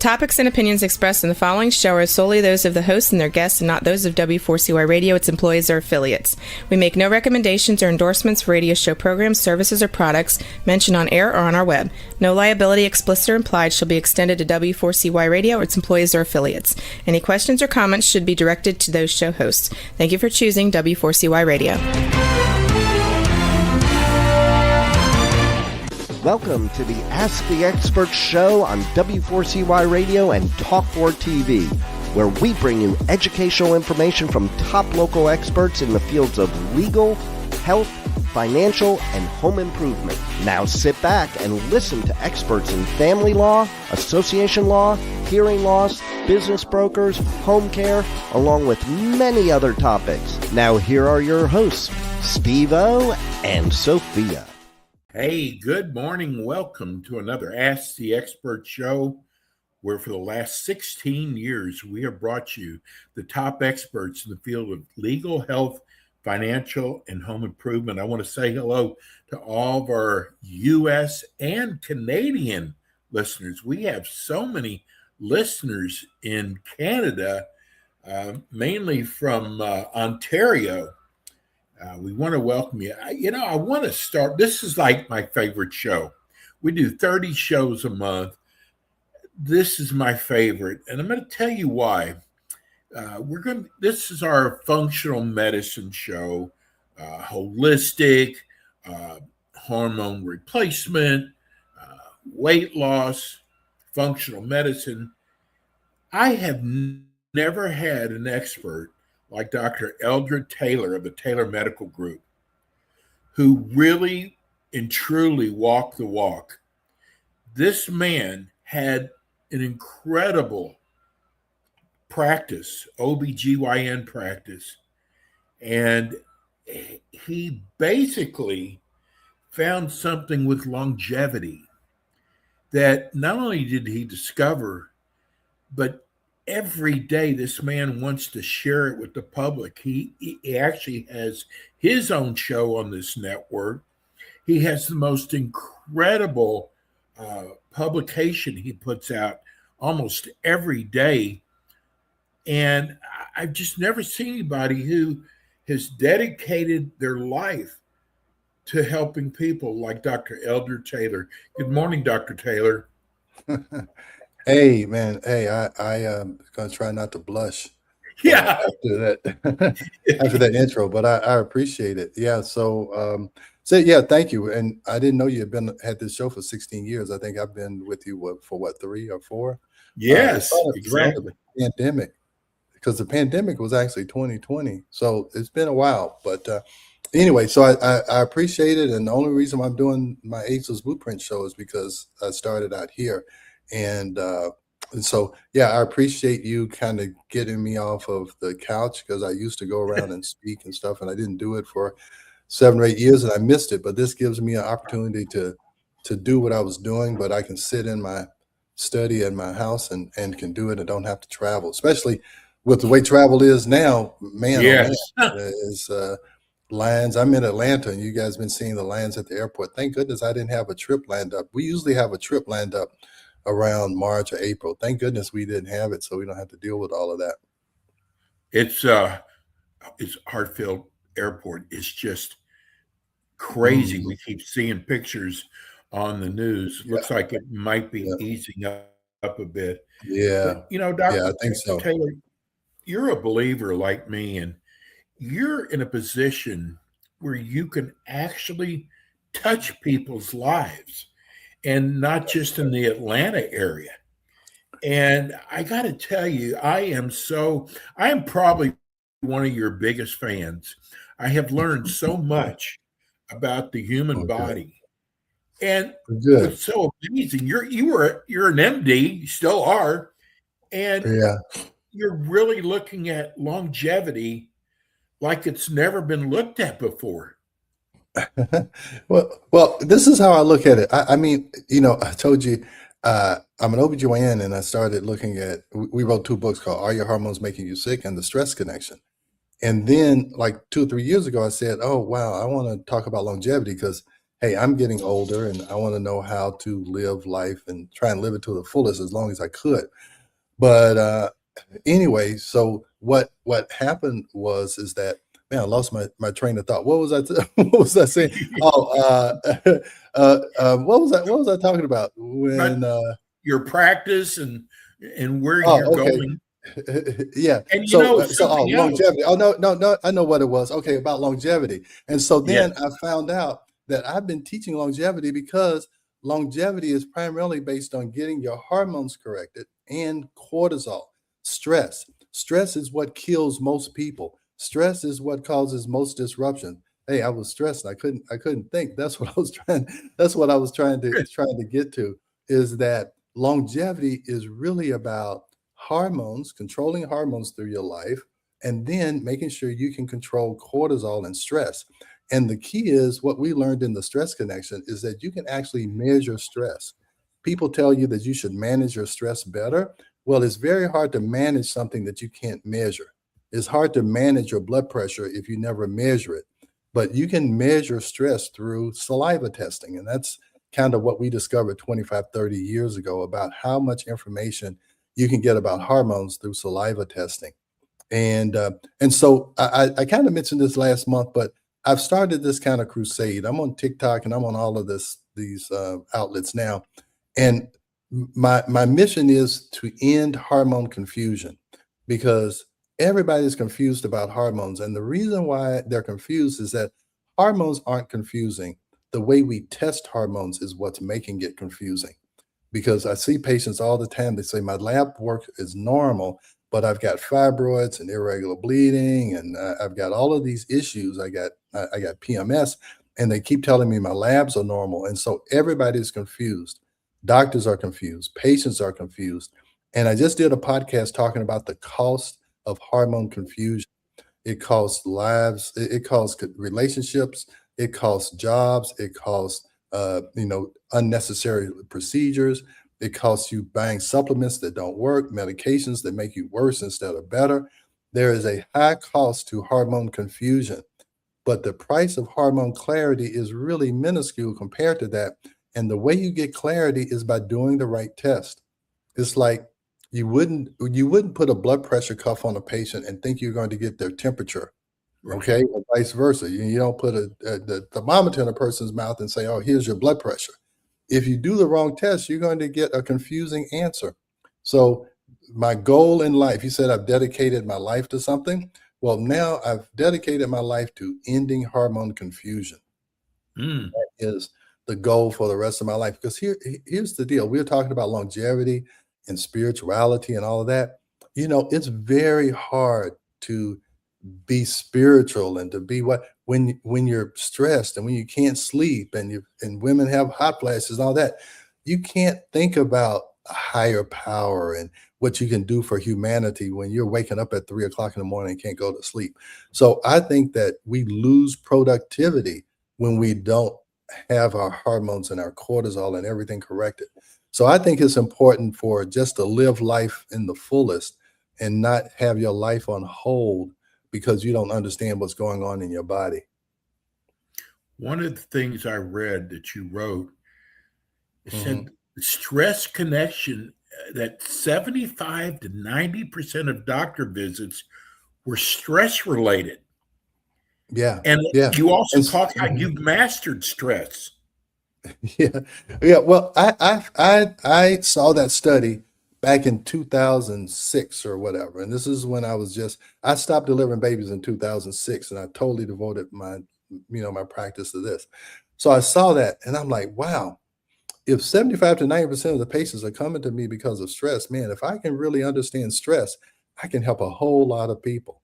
topics and opinions expressed in the following show are solely those of the hosts and their guests and not those of W4CY Radio, its employees, or affiliates. We make no recommendations or endorsements for radio show programs, services, or products mentioned on air or on our web. No liability, explicit or implied, shall be extended to W4CY Radio or its employees or affiliates. Any questions or comments should be directed to those show hosts. Thank you for choosing W4CY Radio. Welcome to the Ask the Expert show on W4CY Radio and Talk4 TV, where we bring you educational information from top local experts in the fields of legal, health, financial, and home improvement. Now sit back and listen to experts in family law, association law, hearing loss, business brokers, home care, along with many other topics. Now here are your hosts, Steve-O and Sophia. Hey, good morning. Welcome to another Ask the Expert show, where for the last 16 years, we have brought you the top experts in the field of legal, health, financial, and home improvement. I want to say hello to all of our U.S. and Canadian listeners. We have so many listeners in Canada, mainly from Ontario. We want to welcome you. I want to start. This is like my favorite show. We do 30 shows a month. This is my favorite, and I'm going to tell you why. This is our functional medicine show, holistic, hormone replacement, weight loss, functional medicine. I have never had an expert like Dr. Eldred Taylor of the Taylor Medical Group, who really and truly walked the walk. This man had an incredible practice, OBGYN practice, and he basically found something with longevity that not only did he discover, but every day this man wants to share it with the public. He actually has his own show on this network. He has the most incredible publication he puts out almost every day. And I've just never seen anybody who has dedicated their life to helping people like Dr. Eldred Taylor. Good morning, Dr. Taylor. Hey man, hey, I'm gonna try not to blush. Yeah. After that intro, but I appreciate it. Yeah. So yeah, thank you. And I didn't know you had this show for 16 years. I think I've been with you for 3 or 4? Yes, exactly. The pandemic, because the pandemic was actually 2020, so it's been a while. But anyway, so I appreciate it, and the only reason I'm doing my Ageless Blueprint show is because I started out here. And so, yeah, I appreciate you kind of getting me off of the couch, because I used to go around and speak and stuff, and I didn't do it for 7 or 8 years, and I missed it. But this gives me an opportunity to do what I was doing, but I can sit in my study at my house and can do it and don't have to travel, especially with the way travel is now. Man, yes. Is lines. I'm in Atlanta, and you guys have been seeing the lines at the airport. Thank goodness I didn't have a trip lined up. We usually have a trip lined up around March or April. Thank goodness we didn't have it, so we don't have to deal with all of that. It's Hartfield Airport is just crazy. We keep seeing pictures on the news. Looks like it might be easing up a bit. Yeah. But, Dr. I think so. Taylor, you're a believer like me, and you're in a position where you can actually touch people's lives, and not just in the Atlanta area. And I got to tell you, I am probably one of your biggest fans. I have learned so much about the human body. And it's so amazing. You're an MD, you still are. And you're really looking at longevity like it's never been looked at before. Well, this is how I look at it. I mean, I told you I'm an OBGYN, and I started looking at, we wrote 2 books called Are Your Hormones Making You Sick and The Stress Connection. And then like 2 or 3 years ago, I said, oh, wow, I want to talk about longevity, because hey, I'm getting older and I want to know how to live life and try and live it to the fullest as long as I could. But anyway, so what happened is that, man, I lost my train of thought. What was I what was I saying? Oh, what was I talking about But when your practice and where you're oh, okay. going. Yeah. And So something else. longevity. Oh, no, I know what it was. Okay, about longevity. And so Yes. then I found out that I've been teaching longevity because longevity is primarily based on getting your hormones corrected and cortisol. Stress is what kills most people. Stress is what causes most disruption. Hey, I was stressed. I couldn't think. That's what I was trying to get to, is that longevity is really about hormones, controlling hormones through your life, and then making sure you can control cortisol and stress. And the key is what we learned in the stress connection is that you can actually measure stress. People tell you that you should manage your stress better. Well, it's very hard to manage something that you can't measure. It's hard to manage your blood pressure if you never measure it. But you can measure stress through saliva testing. And that's kind of what we discovered 25, 30 years ago about how much information you can get about hormones through saliva testing. And so I kind of mentioned this last month, but I've started this kind of crusade. I'm on TikTok and I'm on all of these outlets now. And my mission is to end hormone confusion, because everybody's confused about hormones. And the reason why they're confused is that hormones aren't confusing. The way we test hormones is what's making it confusing. Because I see patients all the time, they say, my lab work is normal, but I've got fibroids and irregular bleeding, and I've got all of these issues. I got PMS, and they keep telling me my labs are normal. And so everybody's confused. Doctors are confused. Patients are confused. And I just did a podcast talking about the cost of hormone confusion. It costs lives. It costs relationships. It costs jobs. It costs unnecessary procedures. It costs you buying supplements that don't work, medications that make you worse instead of better. There is a high cost to hormone confusion, but the price of hormone clarity is really minuscule compared to that. And the way you get clarity is by doing the right test. It's like you wouldn't put a blood pressure cuff on a patient and think you're going to get their temperature. Right. Okay, or vice versa. You don't put the thermometer in a person's mouth and say, "Oh, here's your blood pressure." If you do the wrong test, you're going to get a confusing answer. So my goal in life, you said I've dedicated my life to something. Well, now I've dedicated my life to ending hormone confusion. That is the goal for the rest of my life. Because here's the deal. We're talking about longevity and spirituality and all of that. It's very hard to be spiritual and to be when you're stressed and when you can't sleep and women have hot flashes and all that. You can't think about a higher power and what you can do for humanity when you're waking up at 3 o'clock in the morning and can't go to sleep. So I think that we lose productivity when we don't have our hormones and our cortisol and everything corrected. So I think it's important for just to live life in the fullest and not have your life on hold because you don't understand what's going on in your body. One of the things I read that you wrote, it said stress connection, that 75 to 90% of doctor visits were stress related. Yeah. And you also talked how you've mastered stress. Yeah. Well, I saw that study back in 2006 or whatever. And this is when I stopped delivering babies in 2006, and I totally devoted my practice to this. So I saw that and I'm like, wow, if 75 to 90% of the patients are coming to me because of stress, man, if I can really understand stress, I can help a whole lot of people.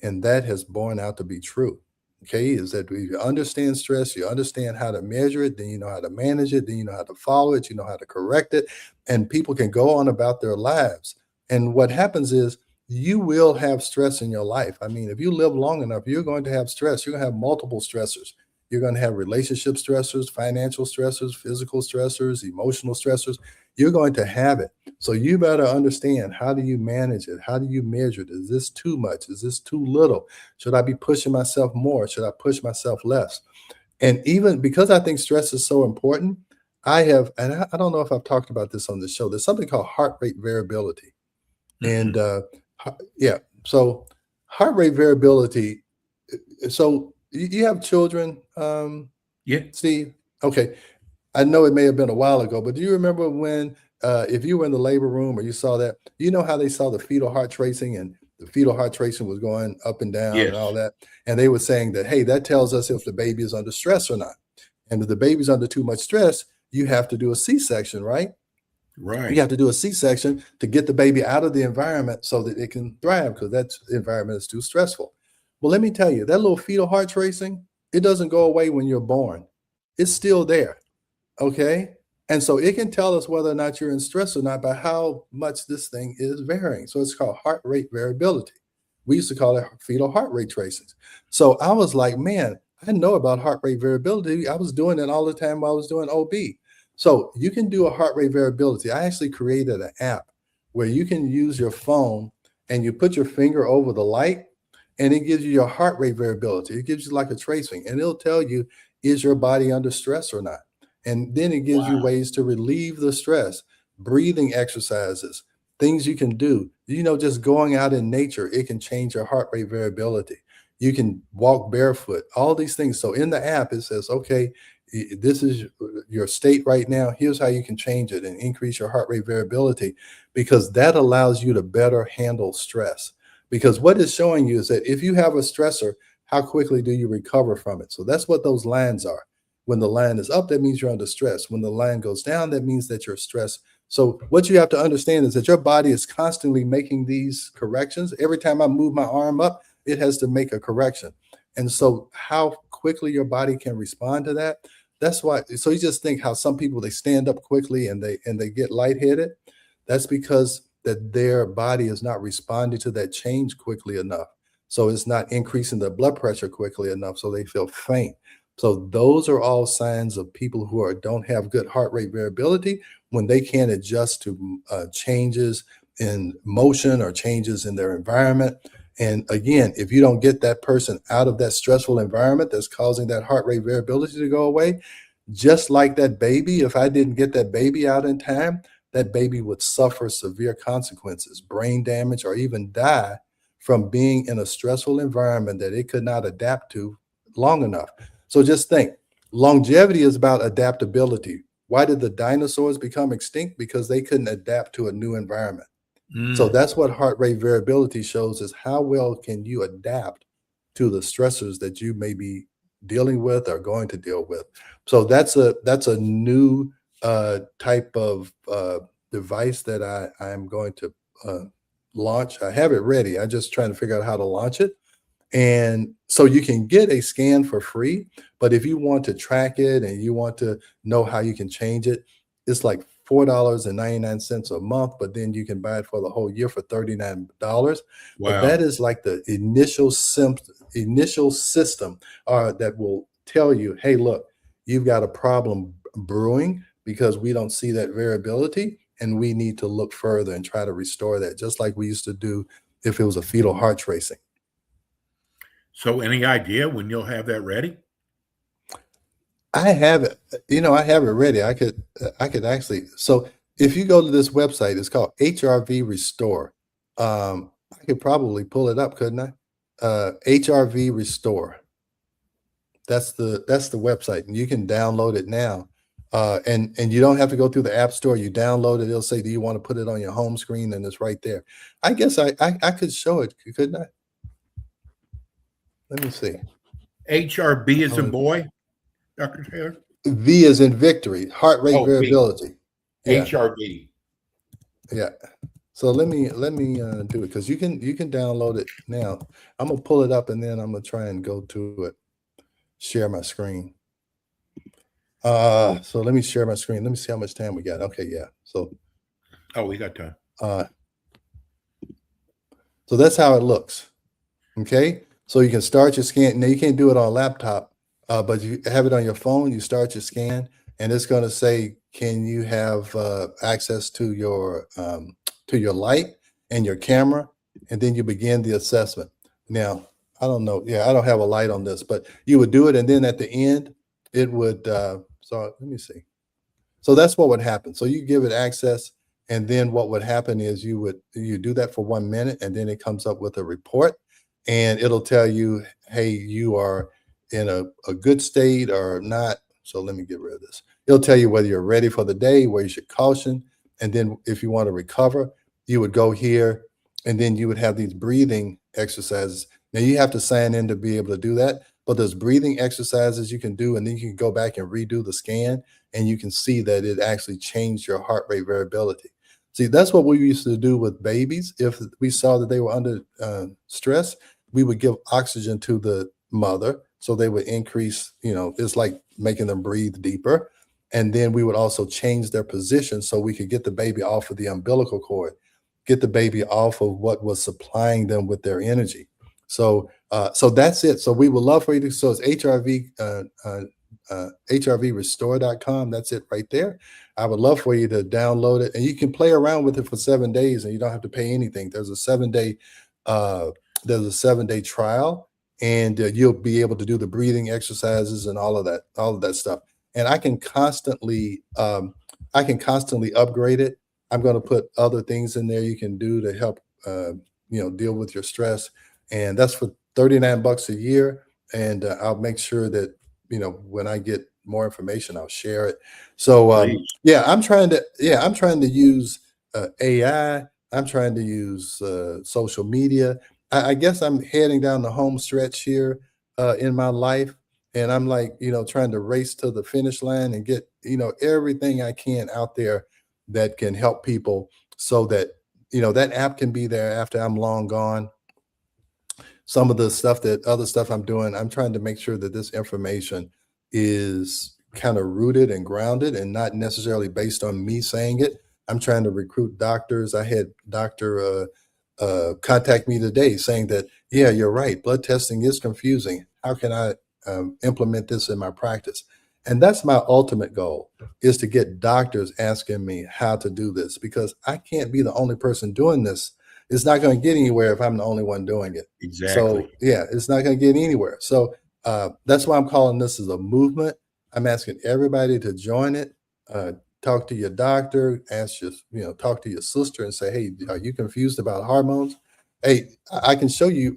And that has borne out to be true. Okay, is that if you understand stress, you understand how to measure it, then you know how to manage it, then you know how to follow it, you know how to correct it, and people can go on about their lives. And what happens is you will have stress in your life. I mean, if you live long enough, you're going to have stress. You're going to have multiple stressors. You're going to have relationship stressors, financial stressors, physical stressors, emotional stressors. You're going to have it. So you better understand, how do you manage it? How do you measure it? Is this too much? Is this too little? Should I be pushing myself more? Should I push myself less? And even because I think stress is so important, I have, and I don't know if I've talked about this on the show. There's something called heart rate variability, and Mm-mm. yeah, so heart rate variability. So you have children, Yeah. Steve? Okay, I know it may have been a while ago, but do you remember when, if you were in the labor room or you saw that, you know how they saw the fetal heart tracing and the fetal heart tracing was going up and down and all Yes. that, and they were saying that, hey, that tells us if the baby is under stress or not. And if the baby's under too much stress, you have to do a C-section, right? You Right. have to do a C-section to get the baby out of the environment so that it can thrive because that environment is too stressful. Well, let me tell you, that little fetal heart tracing, it doesn't go away when you're born. It's still there. Okay. And so it can tell us whether or not you're in stress or not by how much this thing is varying. So it's called heart rate variability. We used to call it fetal heart rate tracings. So I was like, man, I know about heart rate variability. I was doing it all the time while I was doing OB. So you can do a heart rate variability. I actually created an app where you can use your phone and you put your finger over the light and it gives you your heart rate variability. It gives you like a tracing and it'll tell you, is your body under stress or not? And then it gives you Wow. ways to relieve the stress, breathing exercises, things you can do. Just going out in nature, it can change your heart rate variability. You can walk barefoot, all these things. So in the app, it says, okay, this is your state right now. Here's how you can change it and increase your heart rate variability because that allows you to better handle stress. Because what it's showing you is that if you have a stressor, how quickly do you recover from it? So that's what those lines are. When the line is up, that means you're under stress. When the line goes down, that means that you're stressed. So what you have to understand is that your body is constantly making these corrections. Every time I move my arm up, it has to make a correction. And so how quickly your body can respond to that, that's why. So you just think how some people, they stand up quickly and they get lightheaded. That's because that their body is not responding to that change quickly enough. So it's not increasing the blood pressure quickly enough. So they feel faint. So those are all signs of people who don't have good heart rate variability when they can't adjust to changes in motion or changes in their environment. And again, if you don't get that person out of that stressful environment that's causing that heart rate variability to go away, just like that baby, if I didn't get that baby out in time, that baby would suffer severe consequences, brain damage, or even die from being in a stressful environment that it could not adapt to long enough. So just think, longevity is about adaptability. Why did the dinosaurs become extinct? Because they couldn't adapt to a new environment. So Mm. that's what heart rate variability shows, is how well can you adapt to the stressors that you may be dealing with or going to deal with. So that's a new type of device that I'm going to launch. I have it ready. I'm just trying to figure out how to launch it. And so you can get a scan for free, but if you want to track it and you want to know how you can change it, it's like $4.99 a month, but then you can buy it for the whole year for $39. But that Wow. is like the initial system that will tell you, hey, look, you've got a problem brewing because we don't see that variability, and we need to look further and try to restore that, just like we used to do if it was a fetal heart tracing. So, any idea when you'll have that ready? I have it, I have it ready. I could actually. So if you go to this website, it's called HRV Restore. I could probably pull it up, couldn't I? HRV Restore. That's the website, and you can download it now. And you don't have to go through the app store. You download it. It'll say, "Do you want to put it on your home screen?" And it's right there. I guess I could show it, couldn't I? Let me see. HRB is in Oh, boy, Dr. Taylor? V is in victory. Heart rate Oh, B. variability. Yeah. HRB. Yeah. So let me do it because you can download it now. I'm gonna pull it up and then I'm gonna try and go to it. Share my screen. So let me share my screen. Let me see how much time we got. Okay, yeah. So Oh, we got time. uh, so that's how it looks. Okay. So you can start your scan. Now you can't do it on a laptop, but you have it on your phone. You start your scan, and it's going to say, "Can you have access to your light and your camera?" And then you begin the assessment. Now, I don't know. Yeah, I don't have a light on this, but you would do it, and then at the end, it would, so let me see. So that's what would happen. So you give it access, and then what would happen is you do that for 1 minute, and then it comes up with a report, and it'll tell you, hey, you are in a good state or not. So let me get rid of this. It'll tell you whether you're ready for the day, where you should caution, and then if you want to recover, you would go here, and then you would have these breathing exercises. Now you have to sign in to be able to do that, but there's breathing exercises you can do, and then you can go back and redo the scan, and you can see that it actually changed your heart rate variability. See, that's what we used to do with babies. If we saw that they were under stress, we would give oxygen to the mother, so they would increase, it's like making them breathe deeper. And then we would also change their position so we could get the baby off of the umbilical cord, get the baby off of what was supplying them with their energy. So that's it. So we would love for you to, so it's HRVrestore.com. That's it right there. I would love for you to download it, and you can play around with it for 7 days, and you don't have to pay anything. There's a 7-day trial, and you'll be able to do the breathing exercises and all of that stuff. And I can constantly upgrade it. I'm going to put other things in there you can do to help deal with your stress, and that's for $39 a year. And I'll make sure that when I get more information, I'll share it. So I'm trying to use AI. I'm trying to use social media. I guess I'm heading down the home stretch here in my life, and I'm like, trying to race to the finish line and get everything I can out there that can help people, so that that app can be there after I'm long gone. Some of the other stuff I'm doing, I'm trying to make sure that this information is kind of rooted and grounded and not necessarily based on me saying it. I'm trying to recruit doctors. I had doctor contact me today saying that, yeah, you're right, blood testing is confusing. How can I implement this in my practice? And that's my ultimate goal, is to get doctors asking me how to do this, because I can't be the only person doing this. It's not going to get anywhere if I'm the only one doing it. Exactly. So yeah, it's not going to get anywhere. So that's why I'm calling this as a movement. I'm asking everybody to join it. Talk to your doctor, talk to your sister and say, hey, are you confused about hormones? Hey, I can show you.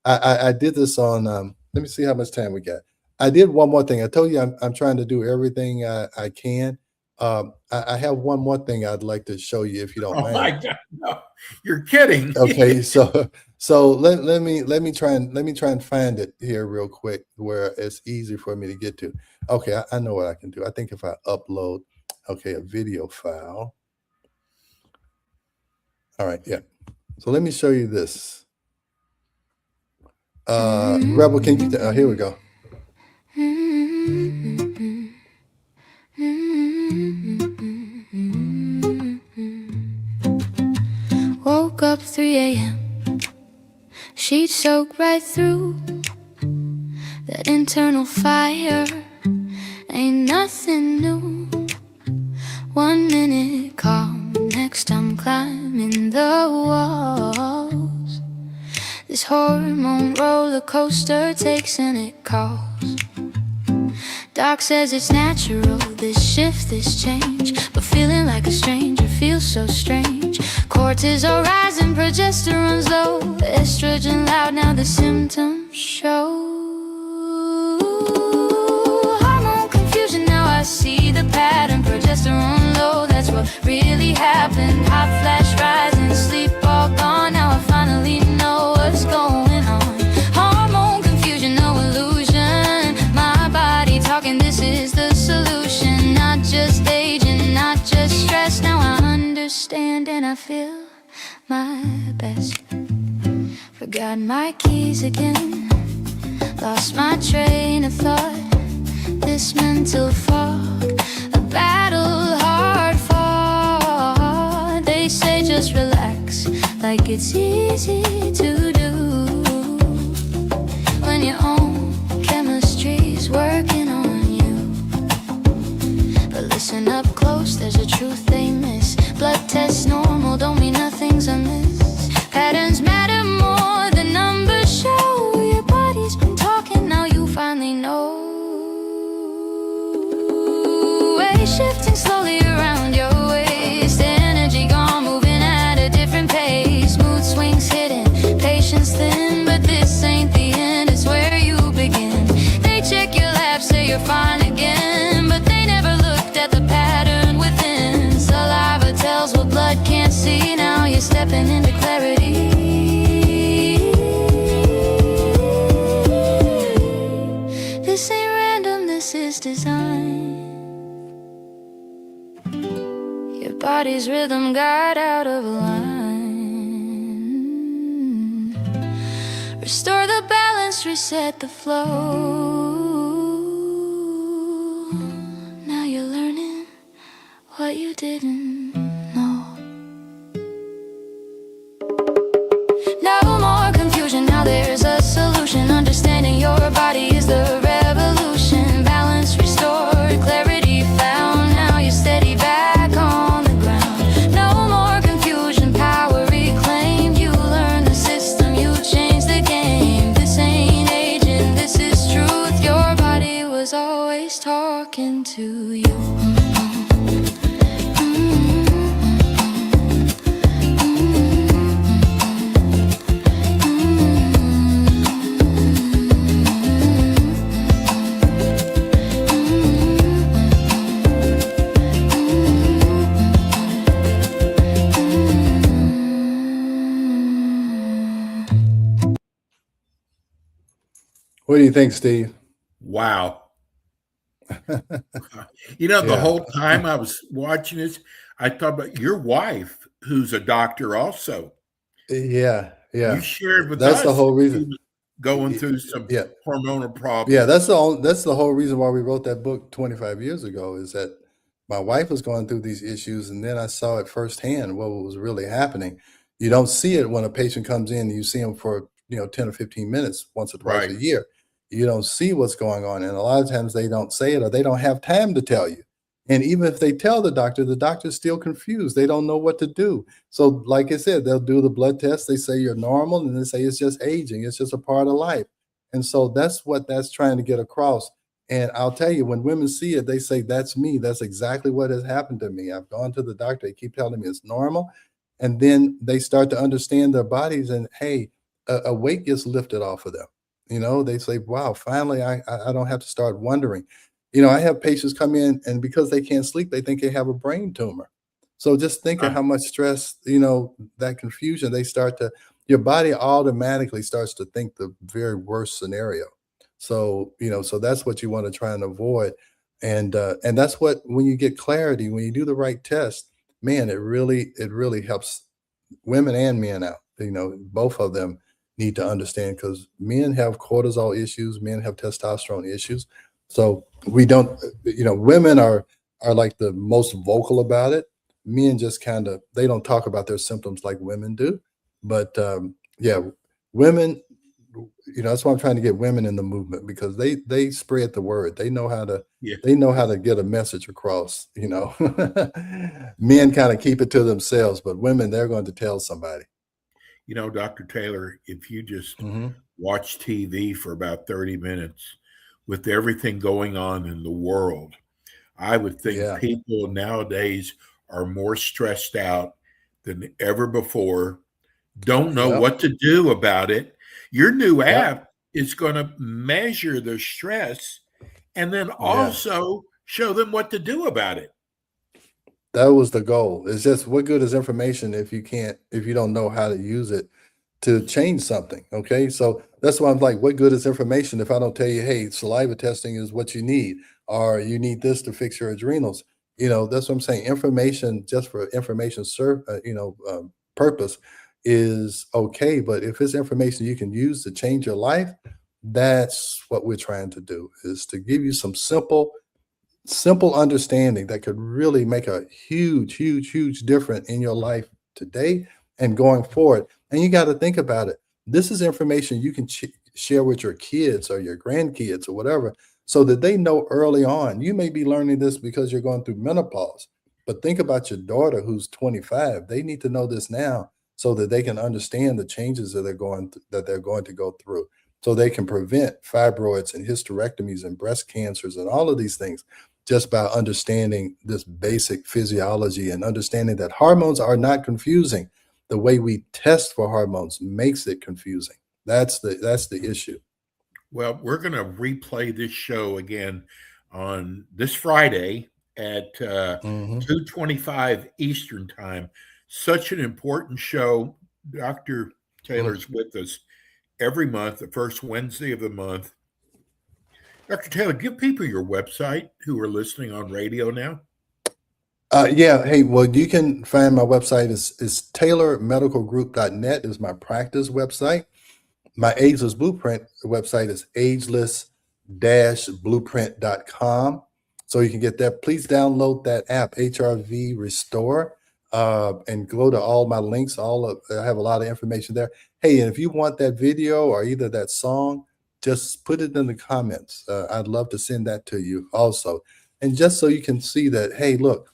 I did this on, let me see how much time we got. I did one more thing. I told you I'm trying to do everything I can. I have one more thing I'd like to show you, if you don't mind. Oh my God, no, you're kidding. Okay, so let me try and find it here real quick where it's easy for me to get to. Okay, I know what I can do. I think if I upload, a video file. All right, yeah. So let me show you this. Rebel, can you? Here we go. Woke up 3 a.m. She'd soak right through that internal fire. Ain't nothing new. 1 minute calm, next I'm climbing the walls. This hormone roller coaster takes and it calls. Doc says it's natural, this shift, this change, but feeling like a stranger feels so strange. Cortisol rising, progesterone's low, estrogen loud, now the symptoms show. Hormone confusion, now I see the pattern. Progesterone low, that's what really happened. Hot flash rising, sleep all gone, now I finally know what's going on. Hormone confusion, no illusion, my body talking, this is the solution. Not just aging, not just stress, now I understand and I feel my best. Forgot my keys again, lost my train of thought. This mental fog, a battle hard fought. They say just relax, like it's easy to do when your own chemistry's working on you. But listen up close, there's a truth they miss. Blood tests normal, don't mean nothing's amiss. Patterns matter more than numbers show. Your body's been talking, now you finally know. stepping into clarity. This ain't random, this is design. Your body's rhythm got out of line. Restore the balance, reset the flow. Now you're learning what you didn't know. No more confusion, now there's a solution. Understanding your body is the revolution. Balance restored, clarity found. Now you're steady back on the ground. No more confusion, power reclaimed. You learn the system, you change the game. This ain't aging, this is truth. Your body was always talking to you. What do you think, Steve? Wow. The whole time I was watching this, I thought about your wife, who's a doctor also. Yeah. You shared with that's us the whole reason. she was going through some hormonal problems. Yeah, that's the whole reason why we wrote that book 25 years ago, is that my wife was going through these issues, and then I saw it firsthand what was really happening. You don't see it when a patient comes in, you see them for 10 or 15 minutes once or twice a year. You don't see what's going on, and a lot of times they don't say it, or they don't have time to tell you. And even if they tell the doctor's still confused. They don't know what to do. So like I said, they'll do the blood test. They say you're normal, and they say it's just aging. It's just a part of life. And so that's what that's trying to get across. And I'll tell you, when women see it, they say, that's me. That's exactly what has happened to me. I've gone to the doctor. They keep telling me it's normal. And then they start to understand their bodies, and hey, a weight gets lifted off of them. They say, wow, finally, I don't have to start wondering. I have patients come in, and because they can't sleep, they think they have a brain tumor. So just think of how much stress, that confusion, your body automatically starts to think the very worst scenario. So, so that's what you want to try and avoid. And that's what, when you get clarity, when you do the right test, man, it really helps women and men out. Both of them need to understand, because men have cortisol issues, men have testosterone issues. So we don't, women are like the most vocal about it. Men just they don't talk about their symptoms like women do. But women, that's why I'm trying to get women in the movement, because they spread the word. They know how to get a message across. Men kind of keep it to themselves, but women, they're going to tell somebody. Dr. Taylor, if you just watch TV for about 30 minutes with everything going on in the world, I would think people nowadays are more stressed out than ever before, don't know what to do about it. Your new app is going to measure their stress and then also show them what to do about it. That was the goal. It's just, what good is information if you don't know how to use it to change something? Okay. So that's why I'm like, what good is information if I don't tell you, hey, saliva testing is what you need, or you need this to fix your adrenals? That's what I'm saying. Information just for information purpose is okay. But if it's information you can use to change your life, that's what we're trying to do, is to give you some simple understanding that could really make a huge difference in your life today and going forward. And you got to think about it. This is information you can share with your kids or your grandkids or whatever, so that they know early on. You may be learning this because you're going through menopause, but think about your daughter who's 25. They need to know this now, so that they can understand the changes that they're going to go through, so they can prevent fibroids and hysterectomies and breast cancers and all of these things, just by understanding this basic physiology and understanding that hormones are not confusing. The way we test for hormones makes it confusing. That's the issue. Well, we're going to replay this show again on this Friday at 2:25 Eastern time. Such an important show. Dr. Taylor's with us every month, the first Wednesday of the month. Dr. Taylor, give people your website who are listening on radio now. Yeah. Hey, well, you can find my website is taylormedicalgroup.net is my practice website. My Ageless Blueprint website is ageless-blueprint.com. So you can get that. Please download that app, HRV Restore, and go to all my links. I have a lot of information there. Hey, and if you want that video or either that song, just put it in the comments. I'd love to send that to you also. And just so you can see that, hey, look,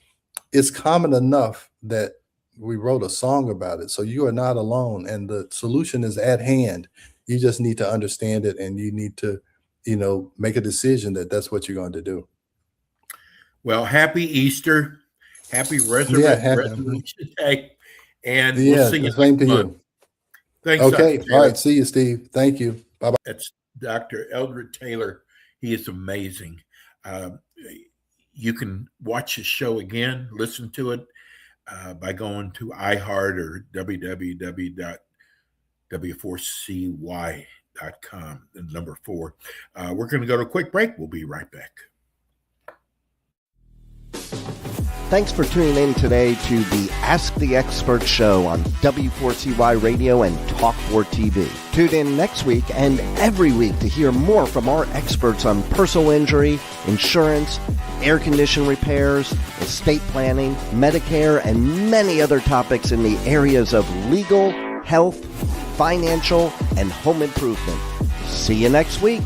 it's common enough that we wrote a song about it. So you are not alone, and the solution is at hand. You just need to understand it, and you need to, make a decision that that's what you're going to do. Well, happy Easter. Happy Resurrection Day. And we'll see you same to you. Thanks. Okay. All right. See you, Steve. Thank you. Bye-bye. That's Dr. Eldred Taylor. He is amazing. You can watch his show again, listen to it by going to iHeart or www.w4cy.com, and number 4. We're going to go to a quick break. We'll be right back. Thanks for tuning in today to the Ask the Expert show on W4CY Radio and Talk4TV. Tune in next week and every week to hear more from our experts on personal injury, insurance, air condition repairs, estate planning, Medicare, and many other topics in the areas of legal, health, financial, and home improvement. See you next week.